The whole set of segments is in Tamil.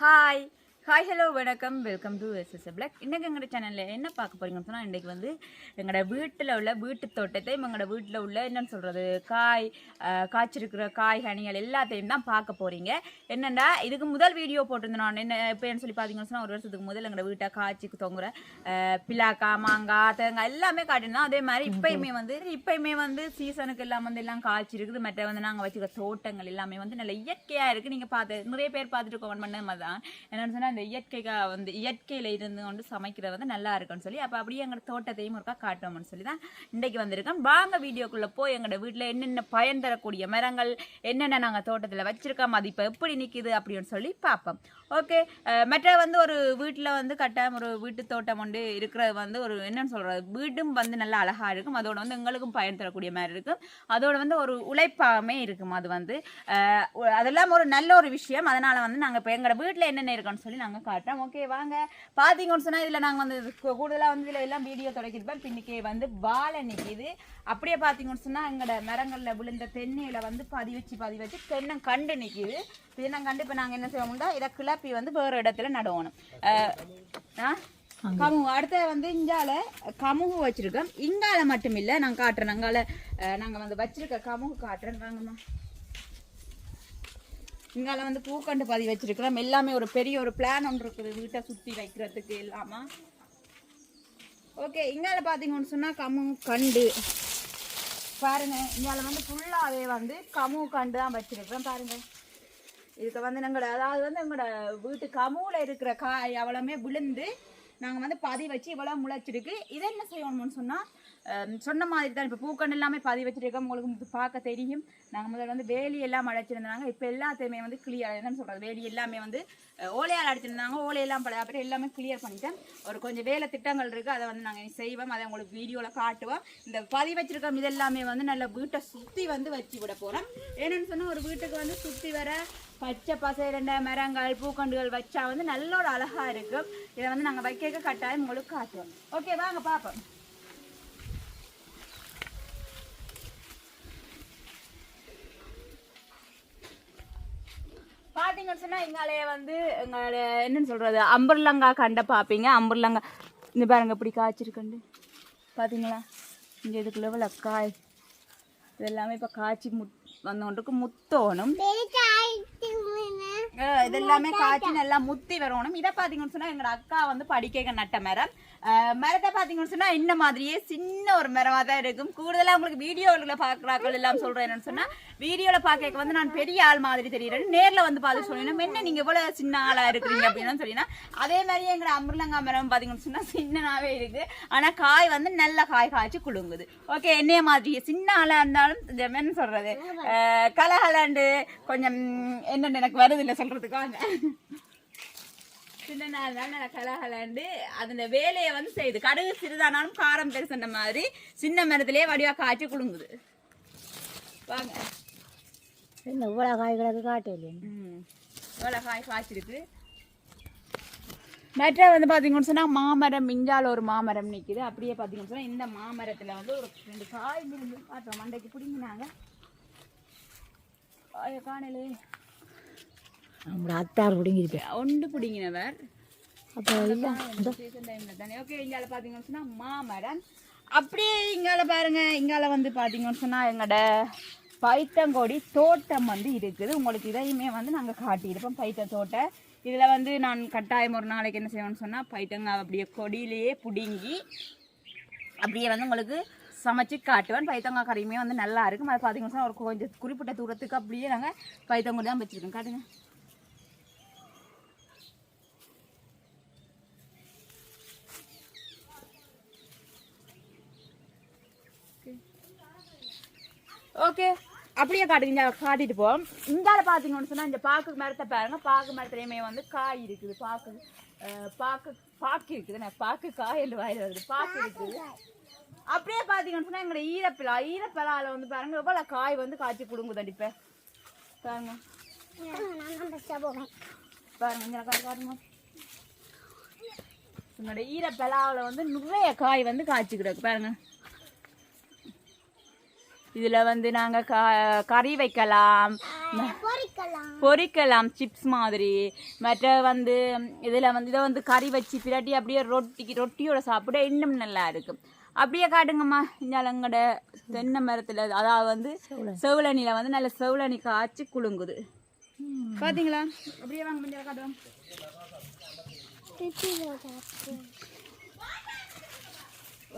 ஹாய் ஹாய் ஹலோ வணக்கம் வெல்கம் டு எஸ்எஸ் பிளாக். இன்றைக்கி எங்களோட சேனலில் என்ன பார்க்க போகிறீங்கன்னு சொன்னால், இன்றைக்கி வந்து எங்களோட வீட்டில் உள்ள வீட்டு தோட்டத்தை எங்களோட வீட்டில் உள்ள என்னென்னு சொல்கிறது காய்ச்சிருக்கிற காய்கனிகள் எல்லாத்தையும் தான் பார்க்க போகிறீங்க. என்னென்னா இதுக்கு முதல் வீடியோ போட்டிருந்தேன் நான். என்ன எப்போன்னு சொல்லி பார்த்தீங்கன்னு சொன்னால், ஒரு வருஷத்துக்கு முதல் எங்களோட வீட்டை காய்ச்சிக்கு தொங்குற பிலாக்காய் மாங்காய் தேங்காய் எல்லாமே காட்டியிருந்தோம். அதே மாதிரி இப்போயுமே வந்து சீசனுக்கு எல்லாம் வந்து எல்லாம் காய்ச்சிருக்குது. மற்ற வந்து நாங்கள் வச்சுருக்க தோட்டங்கள் எல்லாமே வந்து நல்ல இயற்கையாக இருக்குது. நீங்கள் நிறைய பேர் பார்த்துட்டு கமெண்ட் பண்ண மாதிரி தான் என்னென்னு சொன்னால், இந்த இயற்கையில் இருந்து கொண்டு சமைக்கிறது வந்து நல்லா இருக்குன்னு சொல்லி அப்போ அப்படியே எங்களோட தோட்டத்தையும் ஒருக்கா காட்டுவோம்னு சொல்லி தான் இன்றைக்கு வந்திருக்கோம். வாங்க வீடியோக்குள்ளே போய் எங்களோட வீட்டில் என்னென்ன பயன் தரக்கூடிய மரங்கள் என்னென்ன நாங்கள் தோட்டத்தில் வச்சுருக்கோம், அது இப்போ எப்படி நிற்கிது அப்படின்னு சொல்லி பார்ப்போம். ஓகே, மற்ற வந்து ஒரு வீட்டில் வந்து கட்டாயம் ஒரு வீட்டு தோட்டம் ஒன்று இருக்கிறது வந்து ஒரு என்னென்னு சொல்கிறது, வீடும் வந்து நல்லா அழகாக இருக்கும். அதோட வந்து எங்களுக்கும் பயன் தரக்கூடிய மாதிரி இருக்கும். அதோட வந்து ஒரு உழைப்பாகவே இருக்கும். அது வந்து அதெல்லாம் ஒரு நல்ல ஒரு விஷயம். அதனால் வந்து நாங்கள் இப்போ எங்களோட வீட்டில் என்னென்ன இருக்குன்னு சொல்லி நாங்கள் காட்டுறோம். ஓகே வாங்க. பார்த்தீங்கன்னு சொன்னால் இதில் நாங்கள் வந்து கூடுதலாக வந்து இதில் எல்லாம் வீடியோ தொடக்கிருப்பேன். பின்னிக்கே வந்து வாழை நிற்கிது. அப்படியே பார்த்தீங்கன்னு சொன்னால் எங்களோட மரங்களில் விழுந்த தென்னையில் வந்து பதி வச்சு தென்னம் கண்டு நிற்கிது. தென்னம் கண்டு இப்போ நாங்கள் என்ன செய்வோம்னா இதை கிளப்பி வந்து வேறு இடத்துல நடுவோணும். கமுகு அடுத்த வந்து இங்கால கமுகு வச்சுருக்கோம். இங்கால மட்டும் இல்லை, நான் காட்டுறேன். அங்கால நாங்கள் வந்து வச்சுருக்க கமுகு காட்டுறேன். வாங்கம்மா. இங்கால வந்து பூக்கண்டு பதி வச்சிருக்கிறோம். எல்லாமே ஒரு பெரிய ஒரு பிளான் ஒன்று இருக்குது வீட்டை சுற்றி வைக்கிறதுக்கு எல்லாமா. ஓகே, இங்கால பார்த்தீங்கன்னு சொன்னால் கமுகு கண்டு பாருங்க. இங்கால வந்து ஃபுல்லாகவே வந்து கமுகு கண்டு தான் வச்சிருக்கிறோம். பாருங்க, இதுக்கு வந்து அதாவது வந்து எங்களோட வீட்டு கமுவில் இருக்கிற காய் அவ்வளோமே விழுந்து நாங்கள் வந்து பதி வச்சு இவ்வளோ முளைச்சிருக்கு. இதை என்ன செய்யணும்னு சொன்னால், சொன்ன மாதிரி தான் இப்போ பூக்கண்டு எல்லாமே பதி வச்சுருக்கோம். உங்களுக்கு பார்க்க தெரியும். நாங்கள் முதல்ல வந்து வேலி எல்லாம் அடைச்சிருந்தாங்க. இப்போ எல்லாத்தையுமே வந்து கிளியர் என்னன்னு சொல்கிறது, வேலி எல்லாமே வந்து ஓலையால் அடிச்சிருந்தாங்க. ஓலையெல்லாம் அப்புறம் எல்லாமே கிளியர் பண்ணிட்டேன். ஒரு கொஞ்சம் வேலை திட்டங்கள் இருக்குது, அதை வந்து நாங்கள் செய்வோம். அதை உங்களுக்கு வீடியோவில் காட்டுவோம். இந்த பதி வச்சுருக்கோம் இதெல்லாமே வந்து நல்ல வீட்டை சுற்றி வந்து வச்சு விட போகிறோம். என்னென்னு சொன்னால், ஒரு வீட்டுக்கு வந்து சுற்றி வர பச்சை பசைரண்ட மரங்கள் பூக்கண்டுகள் வச்சா வந்து நல்ல ஒரு அழகாக இருக்கும். இதை வந்து நாங்கள் வைக்க கட்டாயம் உங்களுக்கு காட்டுவோம். ஓகே வாங்க பார்ப்போம். பார்த்தீங்கன்னு சொன்னால் எங்களையே வந்து எங்களோட என்னன்னு சொல்கிறது அம்பர்லங்கா கண்டை பார்ப்பீங்க. அம்பர்லங்கா இந்த பாருங்க இப்படி காய்ச்சிருக்கண்டு பார்த்தீங்களா. இங்கே இதுக்குள்ள எவ்வளோ காய் இது எல்லாமே இப்போ காய்ச்சி வந்தோன்றுக்கு முத்தோணும். இதெல்லாமே காய்ச்சி நல்லா முத்தி வரணும். இதை பார்த்தீங்கன்னு சொன்னால் எங்களோட அக்கா வந்து படிக்க நட்ட மரம். மரத்தை பார்த்தீங்கன்னு சொன்னால் இந்த மாதிரியே சின்ன ஒரு மரமாக தான் இருக்கும். கூடுதலாக உங்களுக்கு வீடியோவில் பார்க்குறாக்கள் எல்லாம் சொல்கிறேன். என்னன்னு சொன்னால், வீடியோவில் பார்க்க வந்து நான் பெரிய ஆள் மாதிரி தெரியுறேன். நேரில் வந்து பார்த்து சொல்லணும் என்ன நீங்கள் இவ்வளோ சின்ன ஆளாக இருக்கிறீங்க அப்படின்னு சொல்லினா, அதே மாதிரியே எங்களோட அம்பர்லங்கா மரம் பார்த்தீங்கன்னு சொன்னால் சின்னனாகவே இருக்குது. ஆனால் காய் வந்து நல்ல காய் காய்ச்சி குலுங்குது. ஓகே, என்னைய மாதிரியே சின்ன ஆளாக இருந்தாலும் இந்த என்ன சொல்கிறது கலகலண்டு கொஞ்சம் என்னென்னு எனக்கு வருது இல்லை சொல்கிறதுக்காக. சின்ன நாள் நல்ல கலகலண்டு அந்த வேலையை வந்து செய்யுது. கடுகு சிறிதானாலும் காரம் பெருசுன்ற மாதிரி சின்ன மரத்திலேயே வடிவா காய்ச்சி குலுங்குது. வாங்க, என்ன இவ்வளோ காய்களுக்கு காட்டல. இவ்வளோ காய் காய்ச்சிருக்கு. மற்ற வந்து பார்த்தீங்கன்னு சொன்னால் மாமரம் மிஞ்சால் ஒரு மாமரம் நிற்கிது. அப்படியே பார்த்தீங்கன்னு சொன்னால் இந்த மாமரத்தில் வந்து ஒரு 2 காய் பார்த்தோம். மண்டைக்கு பிடிங்கினாங்க காணலே. நம்மளோட அத்தார் பிடிங்கிருப்பேன் ஒன்று பிடிங்கினவர் அப்போ சீசன் டைமில் தானே. ஓகே, இங்கால பார்த்தீங்கன்னு சொன்னால் மாமரம். அப்படியே இங்கால பாருங்க. இங்கால வந்து பார்த்தீங்கன்னு சொன்னால் எங்களோட பைத்தங்கொடி தோட்டம் வந்து இருக்குது. உங்களுக்கு இதையுமே வந்து நாங்கள் காட்டியிருப்போம் பைத்த தோட்டம். இதில் வந்து நான் கட்டாயம் ஒரு நாளைக்கு என்ன செய்வோம்னு சொன்னால், பைத்தங்காய் அப்படியே கொடியிலேயே பிடுங்கி அப்படியே வந்து உங்களுக்கு சமைச்சு காட்டுவேன். பைத்தங்காய் கறியுமே வந்து நல்லா இருக்கும். அது பார்த்தீங்கன்னு சொன்னால் ஒரு கொஞ்சம் குறிப்பிட்ட தூரத்துக்கு அப்படியே நாங்கள் பைத்தங்கொடி தான் வச்சுருக்கோம். காட்டுங்க. ஓகே, அப்படியே காட்டுங்க. காட்டிட்டு போவோம். இங்கால பார்த்தீங்கன்னு சொன்னால் இந்த பாக்கு மரத்தை பாருங்க. பாக்கு மரத்துலையுமே வந்து காய் இருக்குது. பாக்கு இருக்குது. பாக்கு காய் என்று வாயில் வருது. பாக்கு இருக்குது. அப்படியே பார்த்தீங்கன்னு சொன்னால் எங்களோட ஈரப்பலாவில் வந்து பாருங்க எவ்வளோ காய் வந்து காய்ச்சி கொடுங்குது. அடிப்ப பாருங்க பாருங்க இந்த காட்டுங்க. எங்களோட ஈரப்பலாவில் வந்து நிறைய காய் வந்து காய்ச்சி கிடக்கு பாருங்க. இதில் வந்து நாங்கள் கறி வைக்கலாம், பொரிக்கலாம் சிப்ஸ் மாதிரி. மற்ற வந்து இதில் வந்து இதை வந்து கறி வச்சு பிரட்டி அப்படியே ரொட்டியோட சாப்பிட இன்னும் நல்லா இருக்கும். அப்படியே காட்டுங்கம்மா. இஞ்சாலங்கட தென்னை மரத்தில் அதாவது வந்து செவலனியில் வந்து நல்ல செவலனி காய்ச்சி குலுங்குது பார்த்தீங்களா? அப்படியே வாங்க கொஞ்சம் காட்டுவோம்.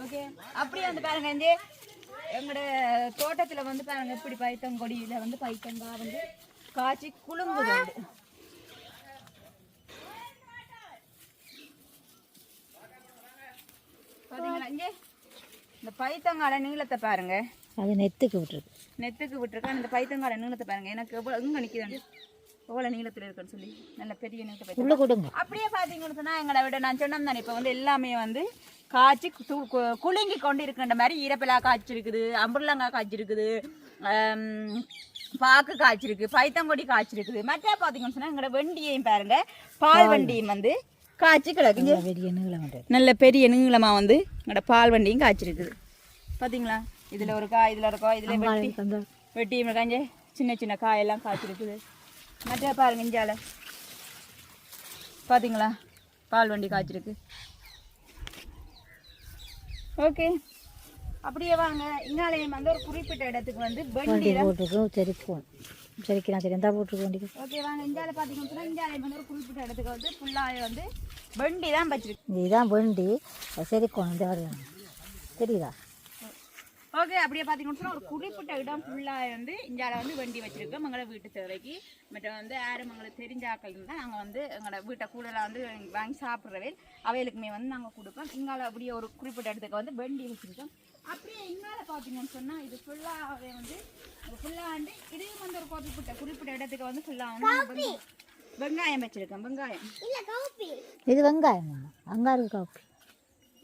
ஓகே, அப்படியே வந்து பாருங்க இங்கே எங்களோட தோட்டத்தில் வந்து பாருங்க இப்படி பைத்தங்கொடியில் வந்து பைத்தங்காய் வந்து காய்ச்சி குலுங்குது. பார்த்தீங்களா? இங்கே இந்த பைத்தங்கால நீளத்தை பாருங்க. அது நெத்துக்கு விட்டுருக்கேன். இந்த பைத்தங்கால நீளத்தை பாருங்க. எனக்கு எவ்வளோ இங்கே நிற்கிது எவ்வளோ நீளத்தில் இருக்குன்னு சொல்லி நல்ல பெரிய நீளத்தை கொடுங்க. அப்படியே பார்த்தீங்கன்னு சொன்னால் எங்களை விட நான் சொன்னோம் தானே இப்போ வந்து எல்லாமே வந்து காய்ச்சி குலுங்கி கொண்டு இருக்கின்ற மாதிரி ஈரப்பிலா காய்ச்சிருக்குது, அம்புர்லங்காய் காய்ச்சிருக்குது, பாக்கு காய்ச்சிருக்கு, பைத்தங்கொடி காய்ச்சிருக்குது. மற்ற பார்த்தீங்கன்னு சொன்னால் எங்களோட வெண்டியையும் பாருங்க, பால் வண்டியும் வந்து காய்ச்சி கிடக்குங்க. நல்ல பெரிய நீளமாக வந்து எங்களோட பால் வண்டியும் காய்ச்சிருக்குது பார்த்தீங்களா? இதில் ஒரு காய், இதில் ஒரு காய், இதில் வெட்டி காய்ஞ்ச சின்ன சின்ன காயெல்லாம் காய்ச்சிருக்குது. மற்ற பாருங்க இஞ்சால பார்த்தீங்களா பால் வண்டி காய்ச்சிருக்கு. ஓகே, அப்படியே வாங்க. இங்காலயம் வந்து ஒரு குறிப்பிட்ட இடத்துக்கு வந்து வண்டி போட்டுருக்கோம். சரிக்கலாம் சரி எந்த போட்டுருக்க வண்டி. ஓகே வாங்க. இஞ்சால பார்த்தீங்கன்னா இஞ்சாலயம் வந்து ஒரு குறிப்பிட்ட இடத்துக்கு வந்து ஃபுல்லாக வந்து வண்டி தான் வச்சிருக்கு. இதுதான் வண்டி சரிக்கணும் இந்த தெரியுதா? ஓகே, அப்படியே பார்த்தீங்கன்னா ஒரு குறிப்பிட்ட இடம் ஃபுல்லாக வந்து இந்தியாவில் வந்து வண்டி வச்சுருக்கோம் எங்களோட வீட்டு தேவைக்கு. மற்ற வந்து யாரும் எங்களுக்கு தெரிஞ்ச ஆக்கள் இருந்தால் நாங்கள் வந்து எங்களோட வீட்டை கூடலாம் வந்து வாங்கி சாப்பிட்றவே அவைகளுக்குமே வந்து நாங்கள் கொடுப்போம். இங்கால அப்படியே ஒரு குறிப்பிட்ட இடத்துக்கு வந்து வண்டி வச்சுருக்கோம். அப்படியே இங்கால பார்த்தீங்கன்னு சொன்னால் இது ஃபுல்லாகவே வந்து வந்து இதையும் வந்து ஒரு குறிப்பிட்ட இடத்துக்கு வந்து ஃபுல்லாக வந்து வெங்காயம் வச்சுருக்கேன். வெங்காயம் இது வெங்காயம் அங்கே இருக்கு காப்பி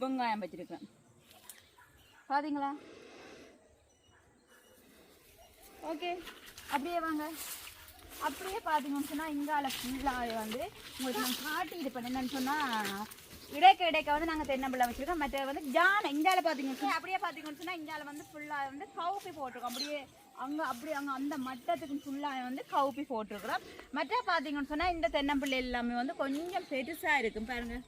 வெங்காயம் வச்சுருக்கேன் பார்த்தீங்களா? ஓகே, அப்படியே வாங்க. அப்படியே பார்த்தீங்கன்னு சொன்னால் இங்கால ஃபுல்லாக வந்து உங்களுக்கு நான் காட்டி இது பண்ண என்னன்னு சொன்னால் இடைக்க வந்து நாங்கள் தென்னம்பிள்ளை வச்சுருக்கோம். மற்ற வந்து ஜானை இந்தியாவில் பார்த்தீங்கன்னு சொன்னால் அப்படியே பார்த்தீங்கன்னு சொன்னால் இந்தியாவில் வந்து ஃபுல்லாக வந்து கவுப்பி போட்டிருக்கோம். அப்படியே அங்கே அந்த மட்டத்துக்கு ஃபுல்லாக வந்து கவுப்பி போட்டிருக்கிறோம். மற்ற பார்த்தீங்கன்னு சொன்னால் இந்த தென்னம்பிள்ளை எல்லாமே வந்து கொஞ்சம் பெருசாக இருக்கும் பாருங்கள்.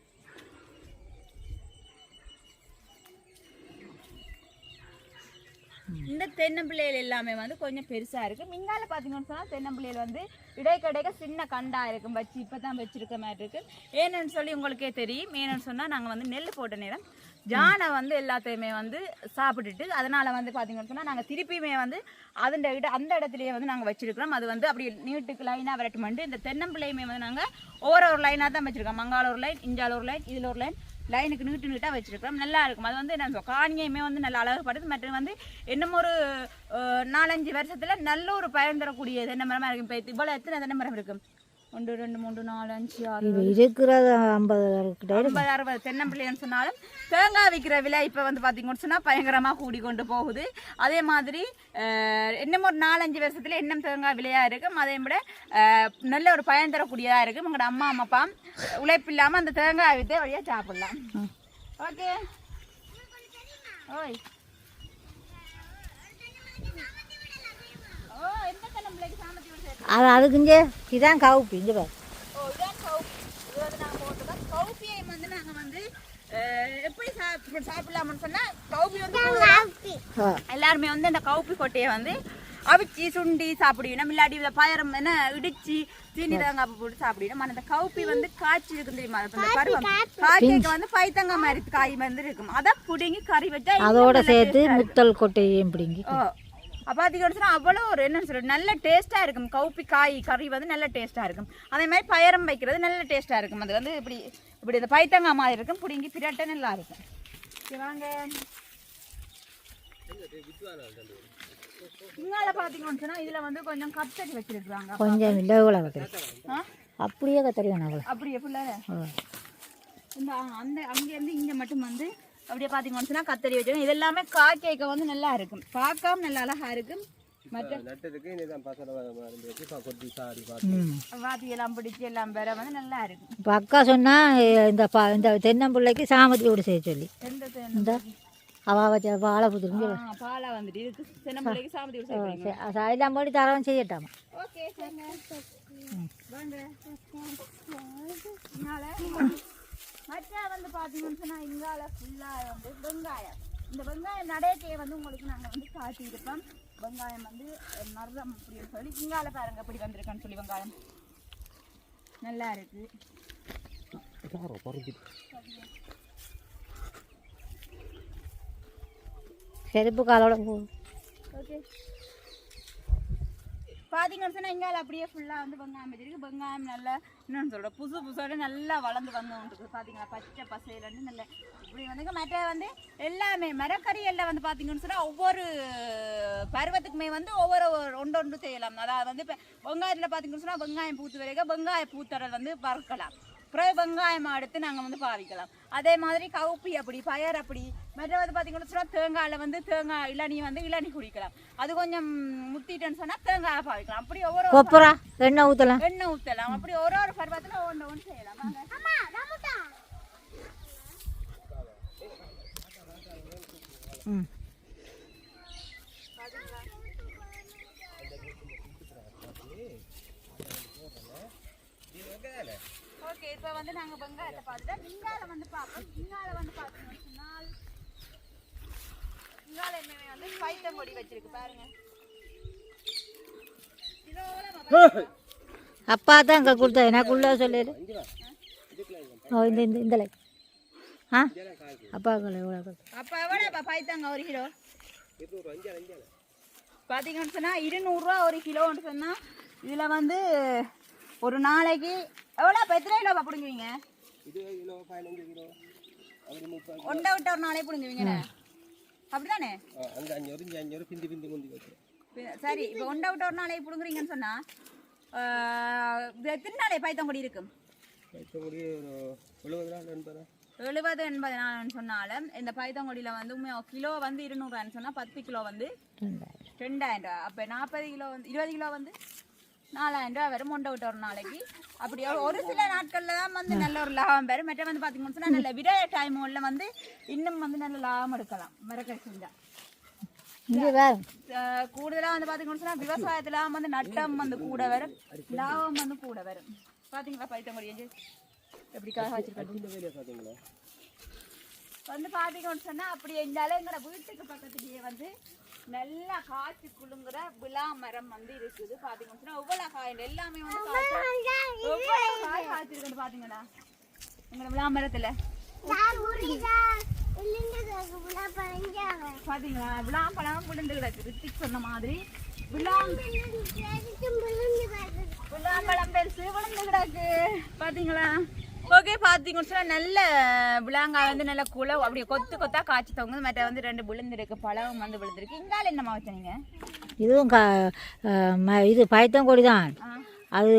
இந்த தென்னம்பிள்ளைகள் எல்லாமே வந்து கொஞ்சம் பெருசாக இருக்குது. மிங்கால பார்த்தீங்கன்னு சொன்னால் தென்னம்பிள்ளைகள் வந்து இடைக்க சின்ன கண்டாக இருக்கும் வச்சு இப்போ தான் வச்சுருக்க மாதிரி இருக்குது. ஏன்னு சொல்லி உங்களுக்கே தெரியும். ஏன்னு சொன்னால் நாங்கள் வந்து நெல் போட்ட நேரம் ஜானை வந்து எல்லாத்தையுமே வந்து சாப்பிட்டுட்டு அதனால் வந்து பார்த்தீங்கன்னு சொன்னால் நாங்கள் திருப்பியுமே வந்து அந்த இடத்துலையே வந்து நாங்கள் வச்சுருக்கிறோம். அது வந்து அப்படி நீட்டுக்கு லைனாக விரட்டுமெண்டு இந்த தென்னம்பிள்ளையுமே வந்து நாங்கள் ஒரு லைனாக தான் வச்சுருக்கோம். மங்கால ஒரு லைன், இஞ்சால ஒரு லைன், இதில் ஒரு லைன், லைனுக்கு நீட்டாக வச்சுருக்கிறோம். நல்லா இருக்கும். அது வந்து என்ன காணியுமே வந்து நல்லா அழகுப்படுது. மற்றும் வந்து இன்னும் ஒரு 4-5 வருஷத்தில் நல்ல ஒரு பயன் தரக்கூடிய தென்னை மரமாக இருக்கும். இப்போ இவ்வளோ எத்தனை தென்னை மரம் இருக்கும்? 1 2 3 4 5 6 இருக்கிறது 50-60 தென்னம்பிள்ளைன்னு சொன்னாலும் தேங்காய் விற்கிற விலை இப்போ வந்து பார்த்தீங்கன்னு சொன்னால் பயங்கரமாக கூடி கொண்டு போகுது. அதே மாதிரி இன்னும் ஒரு 4-5 வருஷத்துல இன்னும் தேங்காய் விலையாக இருக்கும். அதே விட நல்ல ஒரு பயன் தரக்கூடியதாக இருக்கும். உங்களோட அம்மா அப்பா உழைப்பு இல்லாமல் அந்த தேங்காய் விற்று வழியாக சாப்பிடலாம். ஓகே ஓய் அது அதுக்குங்க இதான் கவுப்பி இங்கே பாரு. இதான் கவுப்பி. இது வந்து நாங்கள் போட்டுருக்கோம். கவுப்பியை வந்து நாங்கள் வந்து எப்படி சாப்பிடலாம்னு சொன்னால் கவுப்பி வந்து எல்லாருமே வந்து அந்த கவுப்பி கொட்டையை வந்து அவிச்சு சுண்டி சாப்பிடுவோம். இல்லாட்டி பயரம் என்ன இடிச்சு சீனி தேங்காய் போட்டு சாப்பிடுவோம். ஆனால் அந்த கவுப்பி வந்து காய்ச்சி இருக்கும் தெரியுமா? அந்த பருவம் காய்ச்சிக்கு வந்து பைத்தங்காய் மாதிரி காய் வந்து இருக்கும். அதை பிடுங்கி கறி வச்சா அதோட சேர்த்து முத்தல் கொட்டையும் பிடுங்கி பார்த்தீங்கன்னா அவ்வளோ ஒரு என்னன்னு சொல்கிறது நல்ல டேஸ்ட்டாக இருக்கும். கவுப்பி காய் கறி வந்து நல்ல டேஸ்ட்டாக இருக்கும். அதே மாதிரி பயரம் வைக்கிறது நல்ல டேஸ்ட்டாக இருக்கும். அது வந்து இப்படி இந்த பைத்தங்காய் மாதிரி இருக்கும். பிடிங்கி பிரட்ட நல்லா இருக்கும். வாங்க இங்கால பார்த்தீங்கன்னு சொன்னால் இதில் வந்து கொஞ்சம் கத்தரி வச்சுருக்குறாங்க. கொஞ்சம் இல்லை எவ்வளோ அப்படியே கத்தரி வேணும். அப்படியே ஃபுல்லாக இந்த அங்கேருந்து இங்கே மட்டும் வந்து அப்படியே பார்த்தீங்கன்னு சொன்னால் கத்தரி வச்சுருக்கோம். இது எல்லாமே காய்க்க வந்து நல்லா இருக்கும். பார்க்காம நல்லா அழகாக இருக்கும். வாத்தியெல்லாம் பிடிச்சி எல்லாம் வேற வந்து நல்லா இருக்கும். இப்போ அக்கா சொன்னால் இந்த தென்னம்பிள்ளைக்கு சாமதியோடு செய்ய சொல்லி இந்த அவள் வச்ச வாழை புதுங்க பாலா வந்துட்டு இதுக்கு சின்ன பிள்ளைக்கு சாமதி ஊர் சேர்க்குறீங்க. எல்லாம் போட்டு தரவும் செய்யட்டாமா. ஓகே சரிங்க. வாங்க. மற்ற வந்து பார்த்தீங்கன்னு சொன்னால் இங்கால ஃபுல்லாக வந்து வெங்காயம். இந்த வெங்காயம் நடையத்தையே வந்து உங்களுக்கு நாங்கள் வந்து காட்டியிருப்போம். வெங்காயம் வந்து மரம் அப்படின்னு சொல்லி இங்கால பாருங்க எப்படி வந்திருக்கான்னு சொல்லி வெங்காயம் நல்லா இருக்கு. செருப்பு காலோட போகும். ஓகே பார்த்தீங்கன்னு சொன்னால் இங்கால அப்படியே ஃபுல்லாக வந்து வெங்காயம் வச்சிருக்கு. வெங்காயம் நல்லா என்னன்னு சொல்கிறோம் புதுசோட நல்லா வளர்ந்து வந்துருக்கு. பார்த்தீங்களா பச்சை பசையிலேருந்து நல்ல இப்படி வந்து மற்ற வந்து எல்லாமே மரக்கறி எல்லாம் வந்து பார்த்தீங்கன்னு சொன்னால் ஒவ்வொரு பருவத்துக்குமே வந்து ஒவ்வொரு ஒன்று செய்யலாம். அதாவது வந்து இப்போ வெங்காயத்தில் பார்த்தீங்கன்னு சொன்னால் வெங்காயம் பூத்து வரைக்கும் வெங்காய பூத்தரல் வந்து வறுக்கலாம். அப்புறம் வெங்காயம் எடுத்து நாங்கள் வந்து பாவிக்கலாம். அதே மாதிரி கவுப்பி அப்படி பயர் அப்படி மற்ற வந்து பார்த்தீங்கன்னு சொன்னால் தேங்காயில் வந்து தேங்காய் இளநீ வந்து இளநீ குடிக்கலாம். அது கொஞ்சம் முத்திட்டேன்னு சொன்னால் தேங்காயை பாவிக்கலாம். அப்படி ஒவ்வொரு கொப்பரா எண்ணெய் ஊற்றலாம். எண்ணெய் ஊற்றலாம். அப்படி ஒரு ஒரு பருவத்தில் ஒன்று செய்யலாம். ம் ஓகே இப்போ வந்து நாங்கள் வெங்காயத்தை பார்த்துட்டோம். இங்கால வந்து பார்ப்போம். இங்கால வந்து பார்த்தீங்கன்னு சொன்னால் இங்கால என்னமே வந்து பைத்தங்கொடி வச்சிருக்கு பாருங்க. அப்பா தான் இங்கே கொடுத்தா எனக்குள்ள சொல்லிடு. ஓ இந்த இந்த இந்த லைக் ஆ அப்பா எவ்வளோ அப்போ எவ்வளோப்பா பைத்தங்க ஒரு கிலோ பார்த்தீங்கன்னு சொன்னால் 200 ஒரு கிலோன்னு சொன்னால் இதில் வந்து ஒரு நாளைக்கு எவ்வளோ எத்தனை கிலோ பிடுங்குவீங்க? 20 கிலோ 15 கிலோ ஒன்றை விட்ட ஒரு நாளைக்கு பிடுங்குவீங்கண்ணே அப்படிதானே? அங்கே 500 500 பிந்தி பிந்தி முந்தி வச்சு சரி இப்போ ஒன்றை விட்ட ஒரு நாளைக்கு பிடுங்குறீங்கன்னு சொன்னால் எத்தனை நாளை பைத்தங்கொடி இருக்கும்? பைத்தங்கொடி ஒரு 70 நாள் 70-80 நாள்னு சொன்னாலும் இந்த பைத்தங்கொடியில் வந்து கிலோ வந்து 200 சொன்னால் 10 கிலோ வந்து 2000 ரூபா. அப்போ 40 கிலோ வந்து 20 கிலோ வந்து 4000 ரூபா வரும் ஒன்றை விட்ட ஒரு நாளைக்கு. அப்படி ஒரு சில நாட்களில் தான் வந்து நல்ல ஒரு லாபம் வரும். மற்ற வந்து பார்த்தீங்கன்னு சொன்னால் நல்ல விட டைமில் வந்து இன்னும் வந்து நல்ல லாபம் எடுக்கலாம் மரக்கறி செஞ்சால். கூடுதலாக வந்து பார்த்தீங்கன்னு சொன்னால் விவசாயத்தில் வந்து நட்டம் வந்து கூட வரும், லாபம் வந்து கூட வரும். பார்த்தீங்களா பைத்தங்கொடி எப்படி காய வச்சிருக்கீங்க வந்து பார்த்தீங்கன்னு சொன்னால் அப்படி இருந்தாலும் எங்களோட வீட்டுக்கு பக்கத்துலேயே வந்து நல்லா காய்ச்சி குளுங்குற விழா மரம் வந்து இருக்குது. பார்த்தீங்கன்னு சொன்னால் எவ்வளோ காய் எல்லாமே வந்து எவ்வளோ காய் காய்ச்சிருக்கு பார்த்தீங்களா எங்களோட விழா மரத்தில் பார்த்தீங்களா விழாப்பழம் விழுந்து கிடக்கு. ரித்திக் சொன்ன மாதிரி விழாப்பழம் பெருசு விழுந்து கிடக்கு பார்த்தீங்களா. ஓகே பார்த்தீங்கன்னு சொன்னால் நல்ல விளாங்காய் வந்து நல்ல குலை அப்படியே கொத்து கொத்தா காய்ச்சி தொங்குது. மற்ற வந்து 2 விழுந்துருக்கு பழம் வந்து விழுந்துருக்கு. இங்கால என்னம்மா வச்சீங்க? இதுவும் இது பைத்தங்கொடி தான். அது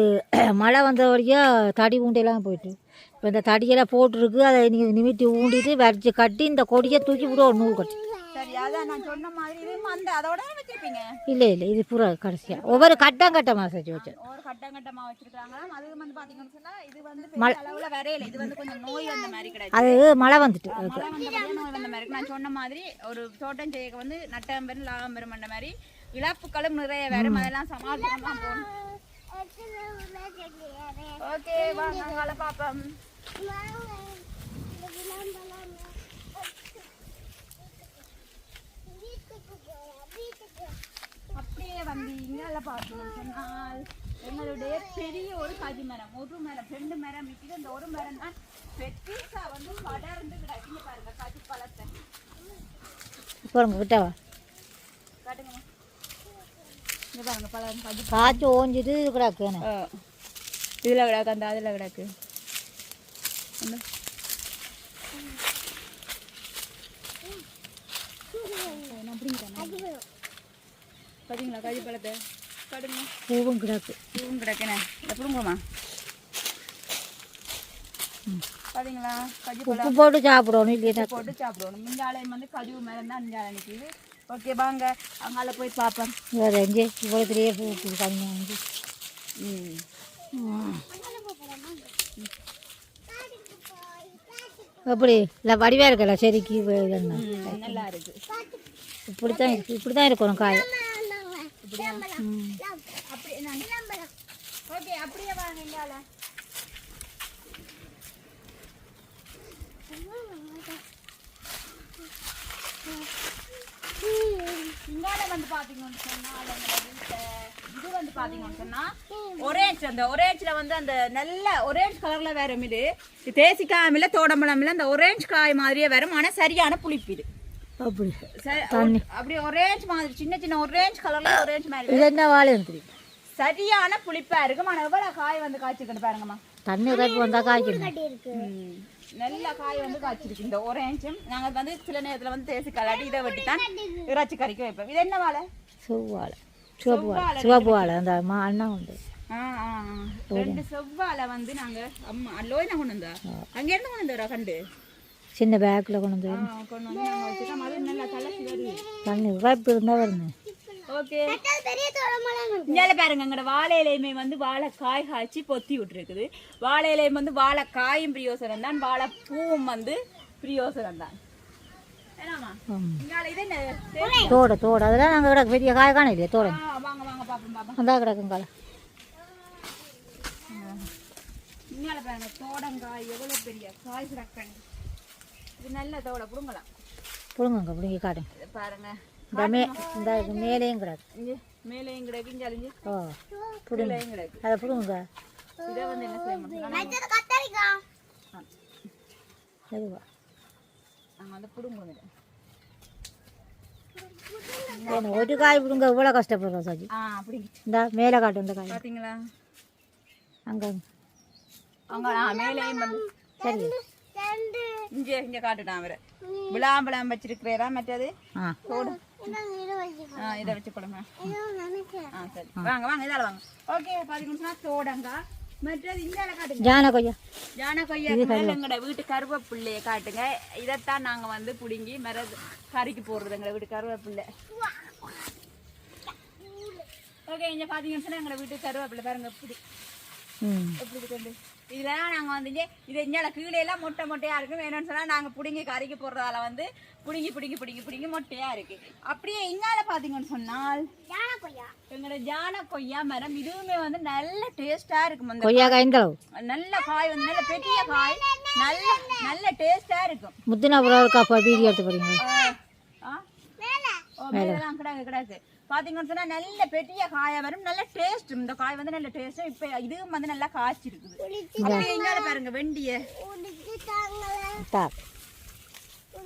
மழை வந்த வரைக்கும் தடி ஊண்டையெல்லாம் போயிட்டு இப்போ இந்த தடியெல்லாம் போட்டுருக்கு. அதை நீங்கள் நிமிட்டி ஊண்டிட்டு வரைச்சி கட்டி இந்த கொடியை தூக்கி விட ஒரு நூல் கட்டி. சரி அதான் நான் சொன்ன மாதிரி இது அந்த அதோட வச்சிருப்பீங்க? இல்லை இல்லை இது பூரா கடைசியாக ஒவ்வொரு கட்டமாக செஞ்சு வச்சு ஒரு கட்டமாக வச்சிருக்காங்களாம். அது வந்து பார்த்தீங்கன்னு சொன்னால் இது வந்து அளவில் வரையில இது வந்து கொஞ்சம் நோய் வந்த மாதிரி கிடையாது. அது மழை வந்துட்டு மழை வந்த நோய் வந்த மாதிரி நான் சொன்ன மாதிரி ஒரு தோட்டம் செய்ய வந்து நட்டம் பெரும் லாபம் பெரும் பண்ண மாதிரி இழப்புகளும் நிறைய வரும். அதெல்லாம் சமாளிக்கலாம் போகணும். ஓகே வாங்க வேலை பார்ப்போம். அப்படியே வந்து இங்கால பார்த்தோம் சொன்னால் எங்களுடைய பெரிய ஒரு காஜி மரம், ஒரு மரம் 2 மரம் இருக்குது. இந்த ஒரு மரம் தான் பெட்டிஸா வந்து படர்ந்து கிடக்குங்க பாருங்க காஜி பழத்தை. பாருங்க கிட்டவா காட்டுங்க இங்க பாருங்க பழம் காஜி காய்ச்சி ஓஞ்சிட்டு கிடக்கு. இதில் கிடக்கு அந்த அதில் கிடக்கு. பார்த்தீங்களா காஜி பழத்தை காட்டுங்க. பூவும் கிடக்கு பூவும் கிடக்குண்ணே இந்த புடுங்கம்மா பார்த்தீங்களா கஜி உப்பு பழம் போட்டு சாப்பிடணும். இல்லையா போட்டு சாப்பிடணும். மிஞ்சாலயம் வந்து கழிவு மேலே தான் அஞ்சாலை நிற்கிது. ஓகே வாங்க அங்கால போய் பார்ப்போம். வேறு எங்கே இவ்வளோத்துலேயே பூ கம்மியாக. எப்படி இல்லை வடிவாக இருக்கல சரிக்கு இதெல்லாம் நல்லா இருக்கு. இப்படி தான் இருக்கணும் காய். அப்படி ஓகே அப்படியே வாங்க இங்கால. இங்கால வந்து பாத்தீங்கன்னு சொன்னா இது வந்து பாத்தீங்கன்னு சொன்னா ஒரேஞ்ச், அந்த ஒரேஞ்சில் வந்து அந்த நல்ல ஒரேஞ்ச் கலர்ல வேற இது தேசிக்காய் இல்ல தோடம்பழம் இல்ல அந்த ஒரேஞ்ச் காய் மாதிரியே வரும். ஆனா சரியான புளிப்பு இது. அப்படி அப்படி ஒரேஞ்ச் மாதிரி சின்ன சின்ன ஒரேஞ்ச் கலர்ல ஒரேஞ்ச் மாதிரி இது என்ன வாழை தெரியும். சரியான புளிப்பா இருக்கும். ஆனா எவ்வளவு காய் வந்து காய்ச்சிக்கிட்டு பாருங்கம்மா. தண்ணி உரைப்பு வந்தால் காய்க்கணும். நல்ல காய் வந்து காய்ச்சிருக்கு இந்த ஒரேஞ்சும். நாங்க வந்து சில நேரத்துல வந்து தேசி கலாட்டி இதை வெட்டி தான் இறைச்சி கறிக்க வைப்போம். இது என்ன வாழை? செவ்வாழை. சிவப்பு வாழை அந்த அண்ணா உண்டு. ரெண்டு செவ்வாழை வந்து நாங்க அம்மா லோயினா கொண்டு வந்தா அங்க இருந்து கொண்டு வந்தா கண்டு சின்ன பேக்கில் கொண்டு வந்து நாங்க வச்சுட்டோம். அது நல்லா தளர்ச்சி வருது. தண்ணி உரைப்பு இருந்தால் வரணும். ஓகே இங்கே பாருங்க எங்களோட வாழை இலையுமே வந்து வாழை காய் காய்ச்சி பொத்தி விட்டுருக்குது. வாழை இலையும் வந்து வாழை காயும் பிரியோசனம் தான், வாழை பூவும் வந்து பிரியோசனம் தான். தோடு அதெல்லாம் நாங்கள் கிடக்கு பெரிய காய் காண இல்லையா தோடு. வாங்க வாங்க பாப்போம் பாப்போம். அந்த கிடக்கும் காலை இங்கே பாருங்க தோடங்காய் எவ்வளோ பெரிய காய் கிடக்கணும். இது நல்ல தோட புடுங்கலாம். புடுங்க பிடுங்கி காட்டுங்க. பாருங்க இந்த மேலேயும் கிடக்கு. மேலேயும் கிடக்கு இங்கே அழிஞ்சு புடுங்கலையும் கிடக்கு. அதை புடுங்க. இதை வந்து என்ன செய்யணும் நாங்கள் வந்து புடுங்க. ஒரு காய் பிடுங்க இவ்வளோ கஷ்டப்படுறோம் சாஜி. அப்படி இந்த மேலே காட்டும் இந்த காய் பார்த்தீங்களா அங்கே அங்கே மேலேயும் வந்து சரி இங்கே இங்கே காட்டுட்டான் அவரை விளாம்பழம் வச்சிருக்கிறா. மற்றது தோடு இதை வச்சு கொடுங்க. சரி வாங்க வாங்க இதால வாங்க. ஓகே பார்த்தீங்கன்னா தோடங்காய். மற்றது இங்கால காட்டுங்க ஜான கொய்யா. ஜான கொய்யா எங்களோட வீட்டு கருவேப்பிள்ளையை காட்டுங்க. இதைத்தான் நாங்கள் வந்து பிடுங்கி கறிக்கு போடுறது எங்களோட வீட்டு கருவேப்பிள்ளை. ஓகே இங்கே பார்த்தீங்கன்னு சொன்னால் எங்களோட வீட்டு கருவேப்பிள்ளை பாருங்க எப்படி எப்படி இருக்கு. இதெல்லாம் நாங்கள் வந்து இது இங்கே கீழே எல்லாம் மொட்டை மொட்டையாக இருக்கும். வேணும்னு சொன்னால் நாங்கள் பிடுங்கி கறிக்கு போடுறதால வந்து பிடுங்கி மொட்டையாக இருக்கு. அப்படியே இங்கால பார்த்தீங்கன்னு சொன்னால் எங்களோட ஜான கொய்யா மரம் இதுவுமே வந்து நல்ல டேஸ்டாக இருக்கும். அந்த கொய்யா காய் நல்ல காய் வந்து நல்ல பெரிய காய் நல்ல நல்ல டேஸ்டாக இருக்கும். முத்தினா புறாவுக்கு வீடியோ எடுத்து போறீங்க. கிடாக்கு பார்த்தீங்கன்னு சொன்னால் நல்ல பெரிய காயா வரும். நல்ல டேஸ்ட். இந்த காய் வந்து நல்ல டேஸ்ட். இப்போ இதுவும் வந்து நல்லா காய்ச்சி இருக்குது. அப்படியே இங்கால பாருங்க வெண்டியை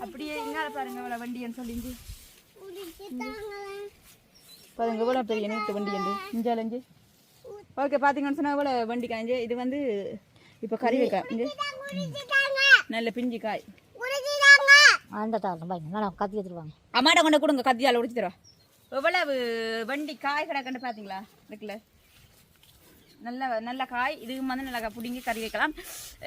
அப்படியே இங்கால பாருங்க இவ்வளோ வண்டியன்னு சொல்லிஞ்சு பாருங்க இவ்வளோ பெரிய நீட்டு வண்டி வந்து இஞ்சாலஞ்சு. ஓகே பார்த்தீங்கன்னு சொன்னால் இவ்வளோ வண்டி காய்ஞ்சு. இது வந்து இப்போ கறி வைக்க இங்கே நல்ல பிஞ்சு காய். அந்த தாங்க கத்தி எடுத்துருவாங்க. அம்மாட்ட கொண்டு கொடுங்க கத்தியால் உடிச்சு தருவா. எவ்வளவு வண்டி காய் கிடக்குன்னு பார்த்தீங்களா இருக்குல்ல நல்ல நல்ல காய். இதுக்கு வந்து நல்லா பிடிங்கி கறி வைக்கலாம்.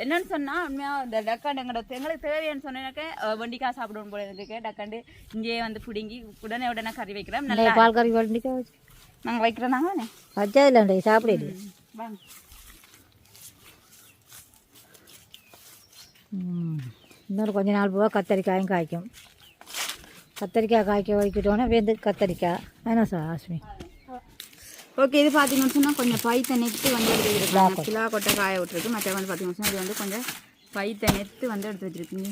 என்னன்னு சொன்னால் உண்மையாக இந்த டக்காண்டு எங்களுக்கு தேவையானு சொன்னாக்க வண்டிக்காய் சாப்பிடணும் போல இருக்கு. டக்காண்டு இங்கேயே வந்து பிடிங்கி உடனே கறி வைக்கிறோம். நல்லா பால் கறி வண்டிக்காய் நாங்கள் வைக்கிறோம். நாங்கள் வச்சதில்லை சாப்பிட வாங்க. இன்னொரு கொஞ்ச நாள் போக கத்தரிக்காயும் காய்க்கும். கத்தரிக்காய் காய்க்க வைக்கிட்டோன்னா வெந்து கத்தரிக்காய் என்ன சார் ஆஸ்மி. ஓகே இது பார்த்தீங்கன்னு சொன்னால் கொஞ்சம் பைத்த நெத்து வந்து எடுத்து வச்சுருக்காங்க. கிலா கொட்டை காய விட்டுருக்கு. மற்ற வந்து பார்த்தீங்கன்னு சொன்னால் இது வந்து கொஞ்சம் பைத்த நெத்து வந்து எடுத்து வச்சுருக்கீங்க.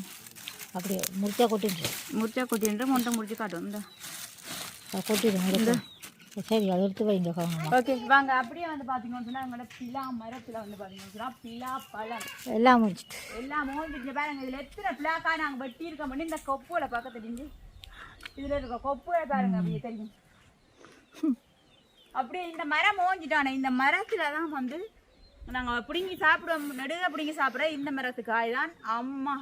அப்படியே முடிச்சா கொட்டிடுச்சு. முடிச்சா கொட்டின்ற மொட்டை முடிச்சு காட்டும். இந்த கொட்டிடுங்க. சரி அதை எடுத்து வைங்க. ஓகே வாங்க. அப்படியே வந்து பார்த்தீங்கன்னு சொன்னால் எங்களோட பிலா மரத்தில் வந்து பார்த்தீங்கன்னு சொன்னால் பிலா பழம் எல்லாம் முடிச்சுட்டு எல்லாம் மோதிட்டு பாருங்க. இதில் எத்தனை பிளாக்காய் நாங்கள் வெட்டி இருக்க பண்ணி இந்த கொப்புகளை பார்க்க தெரிஞ்சு இதில் இருக்க கொப்புகளை பாருங்க அப்படியே தெரியும். அப்படியே இந்த மரம் மோஞ்சிட்டானே இந்த மரத்தில் தான் வந்து நாங்கள் பிடுங்கி சாப்பிடுவோம். நடுக பிடுங்கி சாப்பிட்ற இந்த மரத்து காய் தான் அம்மா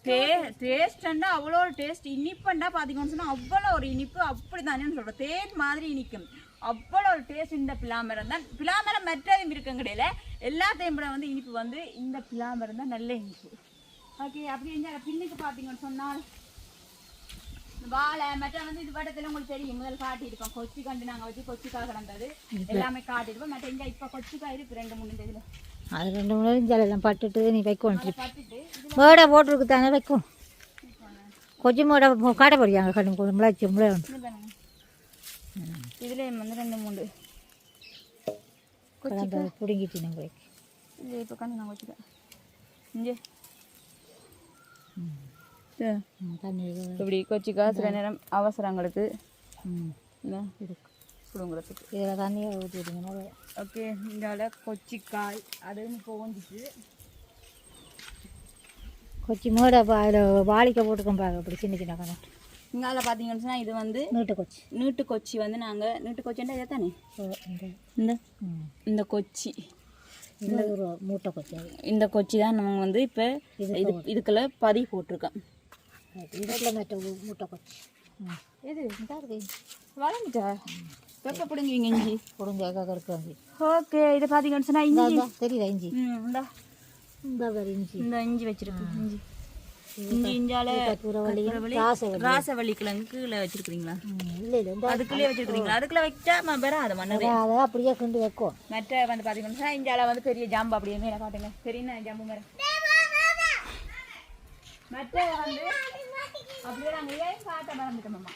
டேஸ்டா அவ்வளோ டேஸ்ட். இனிப்புண்டா பார்த்தீங்கன்னு சொன்னால் அவ்வளோ ஒரு இனிப்பு. அப்படி தானே சொல்கிறேன். தேன் மாதிரி இனிக்கும். அவ்வளோ ஒரு டேஸ்ட் இந்த பிளாமரம் தான். பிளாமரம் மற்றதும் இருக்கும் கிடையில எல்லாத்தையும் விட வந்து இனிப்பு வந்து இந்த பிளாமரம் தான் நல்ல இனிப்பு. ஓகே அப்படியே இந்த பின்னுக்கு பார்த்தீங்கன்னு சொன்னால் வாழை மற்ற வந்து இது பட்டத்தில் உங்களுக்கு தெரியும். முதல் காட்டியிருக்கோம். கொச்சி கண்டு நாங்கள் வச்சு கொச்சிக்காய் கிடந்தது எல்லாமே காட்டியிருப்போம். மற்ற இங்கே இப்போ கொச்சிக்காய் இருக்கு 2-3 இதில் அது 2-3 ஜலம் பட்டுட்டு நீ வைக்கணும். பட்டுட்டு இதில் மேடை போட்டிருக்கு தானே வைக்கும் கொஞ்சம் மேடை காட்ட போறியாங்க கண்ணு முளைச்சி முளை இது பாருங்க இதுலேயும் வந்து 2 3 பிடுங்கிட்டு நம்ம இது இப்போ கண்ணு நான் வச்சுட்டேன் இங்கே தண்ணி இப்படி கொச்சிக்கா சில நேரம் அவசரங்களுக்கு கொடுங்கிறதுக்கு இதில் தண்ணியை ஊற்றிடுங்க ஓகே இங்கால கொச்சிக்காய் அதுவும் இப்போ வந்துச்சு கொச்சி மேடை அதில் வாளிக்க போட்டுக்கோம் பாருங்க அப்படி சின்ன சின்ன கணக்கு இங்கால பார்த்தீங்கன்னு சொன்னால் இது வந்து நீட்டு கொச்சி நீட்டு கொச்சி வந்து நாங்கள் நீட்டு கொச்சின்னா இதை தானே இந்த கொச்சி இந்த ஒரு மூட்டை கொச்சி இந்த கொச்சி தான் நாங்கள் வந்து இப்போ இதுக்குள்ள பதி போட்டிருக்கோம் இதில் மற்ற மூட்டை கொச்சி எது இதாக இருக்கு வளர்ந்துட்டா எப்போ பிடுங்குவீங்க இஞ்சி பிடுங்க இருக்கு ஓகே இதை பார்த்தீங்கன்னு சொன்னால் இஞ்சி தெரியுதா இஞ்சி இந்தா இந்த இஞ்சி இந்த இஞ்சி வச்சிருக்கு இஞ்சி இஞ்சி இஞ்சால ராசவள்ளி கிழங்கு கீழே வச்சிருக்கீங்களா இல்லை இல்லை அதுக்குள்ளே வச்சிருக்கீங்களா அதுக்குள்ளே வச்சா பெறாத மண்ணவே அதை அப்படியே கொண்டு வைக்கும் மற்ற வந்து பார்த்தீங்கன்னா இஞ்சால வந்து பெரிய ஜாம்பு அப்படியே மேலே காட்டுங்க பெரிய ஜாம்பு மரம் மற்ற வந்து அப்படியே நாங்கள் ஏன் காட்ட மறந்துட்டோம்மா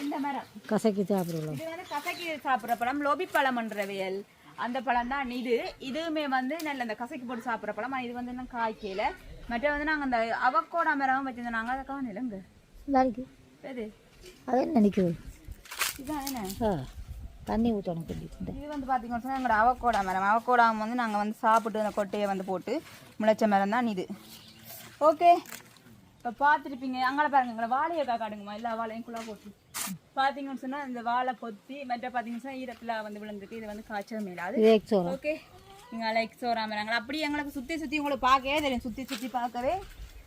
இந்த மரம் கசக்கி சாப்பிடுவோம் இது வந்து கசக்கி சாப்பிட்ற பழம் லோபி பழம்ன்றவையல் அந்த பழம் தான் இதுவுமே வந்து நல்ல அந்த கசக்கி போட்டு சாப்பிட்ற பழம் இது வந்து இன்னும் காய்க்கல மற்ற வந்து நாங்கள் அந்த அவக்கோடா மரம் வச்சிருந்தோம் நாங்கள் அதை காணலங்க எது அது என்ன நினைக்குது இதுதான் என்ன தண்ணி ஊற்றணும் கொஞ்சம் இது வந்து பார்த்தீங்கன்னா எங்களோட அவக்கோடா மரம் அவக்கோடா வந்து நாங்கள் வந்து சாப்பிட்டு அந்த கொட்டையை வந்து போட்டு முளைச்ச மரம் தான் இது ஓகே இப்போ பார்த்துருப்பீங்க அங்கே பாருங்க எங்களை வாழையை காடுங்கம்மா எல்லா வாழையும் குழா போட்டு பார்த்தீங்கன்னு சொன்னால் இந்த வாழை பொத்தி மற்ற பார்த்தீங்கன்னு சொன்னால் ஈரத்தில் வந்து விழுந்துருக்கு இது வந்து காய்ச்சல் மேலாது ஓகே நீங்கள் லைக் சோறாமறாங்க அப்படியே எங்களுக்கு சுற்றி உங்களை பார்க்கவே தெரியும் சுற்றி பார்க்கவே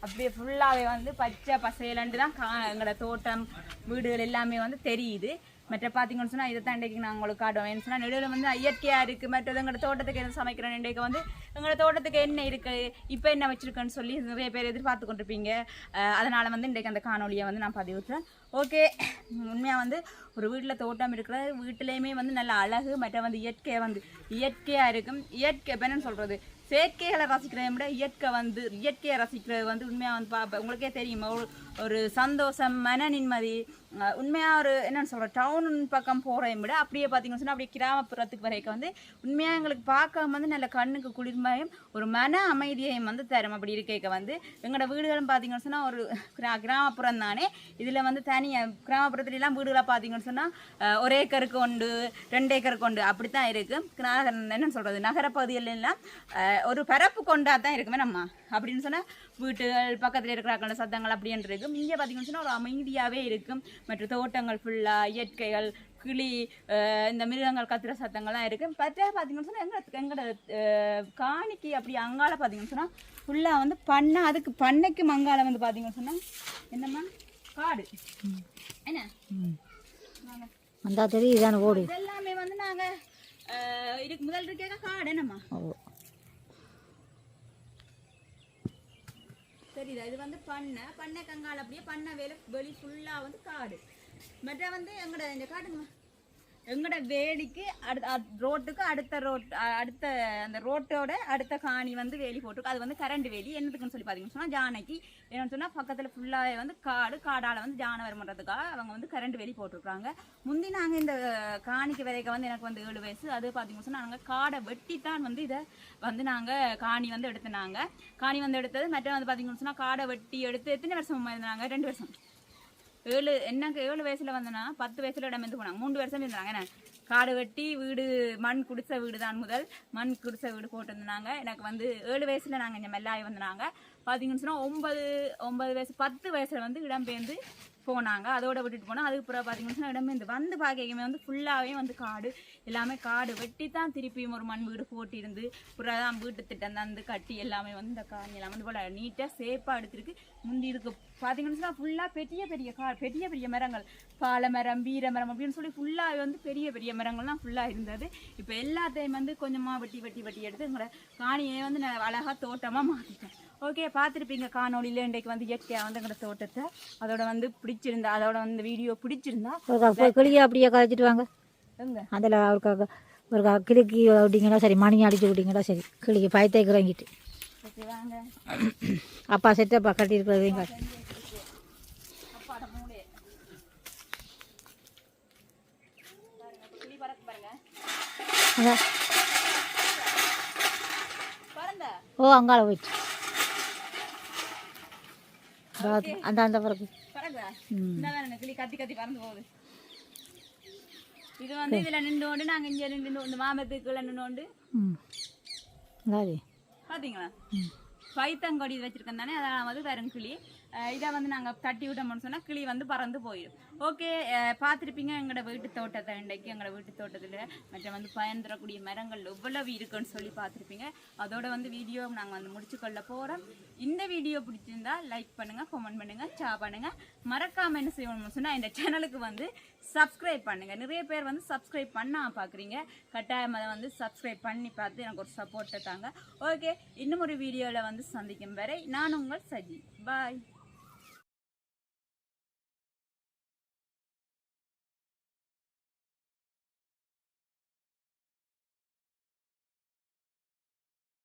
அப்படியே ஃபுல்லாகவே வந்து பச்சை பசையிலண்டு தான் எங்களோட தோட்டம் வீடுகள் எல்லாமே வந்து தெரியுது மற்ற பார்த்தீங்கன்னு சொன்னால் இதை தான் இன்றைக்கு நாங்கள் உங்களுக்கு காட்டுவோம் ஏன்னு சொன்னால் நடுவில் வந்து இயற்கையாக இருக்குது மற்றது எங்களோட தோட்டத்துக்கு எதுவும் சமைக்கிறோம் இன்றைக்கு வந்து எங்களோட தோட்டத்துக்கு என்ன இருக்குது இப்போ என்ன வச்சுருக்கேன்னு சொல்லி நிறைய பேர் எதிர்பார்த்து கொண்டிருப்பீங்க அதனால் வந்து இன்றைக்கு அந்த காணொலியை வந்து நான் பதிவுற்றேன் ஓகே உண்மையாக வந்து ஒரு வீட்டில் தோட்டம் இருக்கிற வீட்டிலையுமே வந்து நல்ல அழகு மற்ற வந்து இயற்கையாக இருக்கும் இயற்கை இப்போ என்னன்னு சொல்கிறது செயற்கைகளை ரசிக்கிறதை விட இயற்கையை ரசிக்கிறது வந்து உண்மையாக வந்து பார்ப்பேன் உங்களுக்கே தெரியுமா ஒரு சந்தோஷம் மன நிம்மதி உண்மையாக ஒரு என்னென்னு சொல்கிறேன் டவுன் பக்கம் போகிறதையும் விட அப்படியே பார்த்தீங்கன்னு சொன்னால் அப்படியே கிராமப்புறத்துக்கு வரைக்கும் வந்து உண்மையாக எங்களுக்கு பார்க்க வந்து நல்ல கண்ணுக்கு குளிர்மையும் ஒரு மன அமைதியையும் வந்து தரும் அப்படி இருக்க வந்து எங்களோட வீடுகளும் பார்த்தீங்கன்னு சொன்னால் ஒரு கிராமப்புறம் தானே இதில் வந்து தனியாக கிராமப்புறத்துலாம் வீடுகளாக பார்த்தீங்கன்னு சொன்னால் 1 ஏக்கருக்கு உண்டு 2 ஏக்கருக்கு உண்டு அப்படி தான் இருக்குது என்னென்னு சொல்கிறது நகரப்பகுதிகள் எல்லாம் ஒரு பரப்பு கொண்டா தான் இருக்குமே நம்ம அப்படின்னு சொன்னால் வீட்டுகள் பக்கத்தில் இருக்கிற சத்தங்கள் அப்படின்னு இருக்கும் இங்கே பார்த்தீங்கன்னு சொன்னால் ஒரு அமைதியாகவே இருக்கும் மற்ற தோட்டங்கள் ஃபுல்லாக இயற்கைகள் கிளி இந்த மிருகங்கள் கத்துற சத்தங்கள்லாம் இருக்குது பார்த்தீங்கன்னு சொன்னால் எங்களோட காணிக்கு அப்படி அங்கால பார்த்தீங்கன்னு சொன்னால் ஃபுல்லாக வந்து பண்ணை அதுக்கு பண்ணைக்கு மங்கால வந்து பார்த்தீங்கன்னு சொன்னால் என்னம்மா காடு என்ன அந்த தெரியும் இதான ஓடு எல்லாமே வந்து நாங்கள் இதுக்கு முதல் இருக்கேங்க காடு என்னம்மா தெரியுதா இது வந்து பண்ணை கங்கால் அப்படியே பண்ணை வெளி ஃபுல்லாக வந்து காடு மற்ற வந்து எங்களோட இந்த காட்டுங்க எங்களோட வேலிக்கு ரோட்டுக்கு அடுத்த அந்த ரோட்டோட அடுத்த காணி வந்து வேலி போட்டிருக்கு அது வந்து கரண்ட் வேலி என்னதுக்குன்னு சொல்லி பார்த்தீங்கன்னு சொன்னால் ஜானைக்கு என்னன்னு சொன்னால் பக்கத்தில் ஃபுல்லாகவே வந்து காடால் வந்து ஜானை வர பண்ணுறதுக்காக அவங்க வந்து கரண்ட் வேலி போட்டிருக்காங்க முந்தி நாங்கள் இந்த காணிக்கு வரைக்கும் வந்து எனக்கு வந்து 7 வயசு அது பார்த்தீங்கன்னு சொன்னால் நாங்கள் காடை வெட்டி தான் வந்து இதை வந்து நாங்கள் காணி வந்து எடுத்துனாங்க காணி வந்து எடுத்தது மற்ற வந்து பார்த்தீங்கன்னு சொன்னால் காடை வெட்டி எடுத்து எத்தனை வருஷம் இருந்தாங்க 2 வருஷம் 7 வயசில் வந்தேன்னா 10 வயசில் இடம் வந்து போனாங்க 3 வருஷம் இருந்தாங்க என்ன காடு வெட்டி வீடு மண் குடிசை வீடு தான் முதல் மண் குடிசை வீடு போட்டுருந்தாங்க எனக்கு வந்து 7 வயசில் நாங்கள் இங்கே மெல்லாய் வந்தாங்க பார்த்தீங்கன்னு சொன்னால் 9 வயசு 10 வயசில் வந்து இடம்பெயர்ந்து போனாங்க அதோட விட்டுட்டு போனால் அதுக்கு பிறகு பார்த்தீங்கன்னு சொன்னால் இடம்பெயர்ந்து வந்து பார்க்கமே வந்து ஃபுல்லாகவே வந்து காடு எல்லாமே காடு வெட்டி தான் திருப்பியும் ஒரு மண் வீடு போட்டிருந்து பிறகு தான் வீட்டு திட்டம் தந்து கட்டி எல்லாமே வந்து இந்த காணி எல்லாம் வந்து போல நீட்டாக சேஃபாக எடுத்துருக்கு முந்தி இதுக்கு பார்த்தீங்கன்னு சொன்னால் ஃபுல்லாக பெரிய பெரிய மரங்கள் பாலை மரம் வீர மரம் அப்படின்னு சொல்லி ஃபுல்லாக வந்து பெரிய பெரிய மரங்கள்லாம் ஃபுல்லாக இருந்தது இப்போ எல்லாத்தையும் வந்து கொஞ்சமாக வெட்டி எடுத்து எங்களோட காணியை வந்து நான் அழகாக தோட்டமாக மாற்றிட்டேன் ஓகே பார்த்துருப்பீங்க காணொலியில் இன்றைக்கு வந்து இயற்கையாக வந்து எங்களோட தோட்டத்தை அதோட வந்து பிடிச்சிருந்தா அதோட வந்து வீடியோ பிடிச்சிருந்தா கிளியை அப்படியே கதைச்சிட்டு வாங்க அதில் அவருக்காக ஒரு கிளிக்கு விட்டிங்கன்னா சரி மணி அடிச்சு விட்டிங்கன்னா சரி கிளிக்கு பயத்தை இறங்கிட்டு ஓகே வாங்க அப்பா செட்டப்பா கட்டியிருக்கிறதையும் காட்டு. அப்பாட மூளை கிளி பறக்கு பாருங்க அதான். பறந்தா ஓ அங்கால போயிட்டு அந்த அந்த பிறகு பறக்குதா இந்த கிளி கத்தி கத்தி பறந்து போகுது. இது வந்து இதுல நின்று நாங்க இங்க நின்று இந்த மாமரத்துக்குள்ள நின்று ம் அதாவது பாத்தீங்களா பைத்தங்கொடி வச்சிருக்கோம் தானே அதெல்லாம் வந்து வெறும் கிளி இதை வந்து நாங்கள் தட்டி விட்டோம்னு சொன்னால் கிளி வந்து பறந்து போயிடும். ஓகே பார்த்துருப்பீங்க எங்களோட வீட்டு தோட்டத்தை இன்றைக்கு எங்களோட வீட்டு தோட்டத்தில் மற்ற வந்து பயன் தரக்கூடிய மரங்கள் எவ்வளவு இருக்குன்னு சொல்லி பார்த்துருப்பீங்க. அதோட வந்து வீடியோ நாங்கள் வந்து முடிச்சுக்கொள்ள போகிறோம். இந்த வீடியோ பிடிச்சிருந்தா லைக் பண்ணுங்கள், கமெண்ட் பண்ணுங்கள், ஷேர் பண்ணுங்கள். மறக்காமல் என்ன செய்யணும்னு சொன்னால் இந்த சேனலுக்கு வந்து சப்ஸ்கிரைப் பண்ணுங்கள். நிறைய பேர் வந்து சப்ஸ்கிரைப் பண்ணால் பார்க்குறீங்க. கட்டாயம் அதை வந்து சப்ஸ்கிரைப் பண்ணி பார்த்து எனக்கு ஒரு சப்போர்ட்டை தாங்க. ஓகே இன்னும் ஒரு வீடியோவில் வந்து சந்திக்கும் வரை நான் உங்கள் சஜி. பாய்.